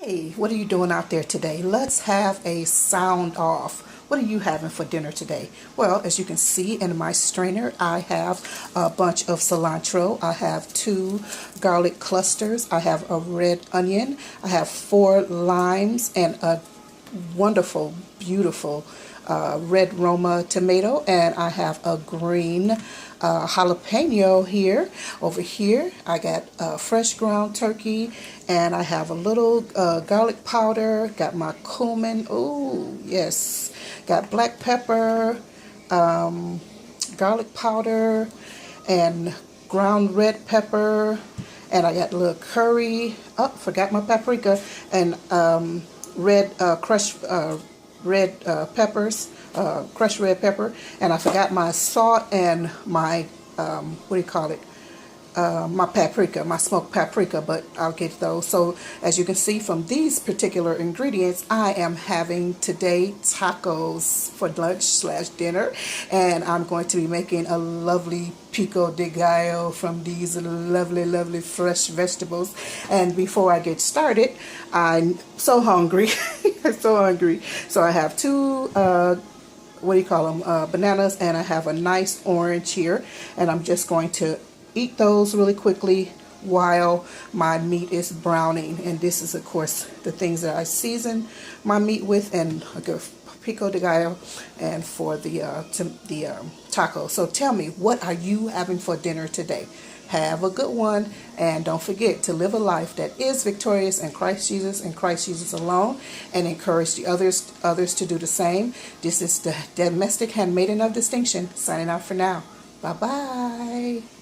Hey, what are you doing out there today? Let's have a sound off. What are you having for dinner today? Well, as you can see in my strainer, I have a bunch of cilantro. I have 2 garlic clusters. I have a red onion. I have 4 limes and a wonderful, beautiful red Roma tomato, and I have a green jalapeno here. Over here I got fresh ground turkey, and I have a little garlic powder, got my cumin, oh yes, got black pepper, garlic powder, and ground red pepper, and I got a little curry, oh forgot my paprika, and red crushed red peppers, crushed red pepper, and I forgot my salt and my what do you call it? My paprika, my smoked paprika, but I'll get those. So as you can see from these particular ingredients, I am having today tacos for lunch/dinner, and I'm going to be making a lovely pico de gallo from these lovely, lovely fresh vegetables. And before I get started, I'm so hungry, so hungry. So I have 2 what do you call them, bananas, and I have a nice orange here, and I'm just going to eat those really quickly while my meat is browning. And this is of course the things that I season my meat with, and a good pico de gallo and for the taco. So tell me, what are you having for dinner today? Have a good one, and don't forget to live a life that is victorious in Christ Jesus and Christ Jesus alone, and encourage the others to do the same. This is the Domestic Handmaiden of Distinction signing out for now. Bye bye.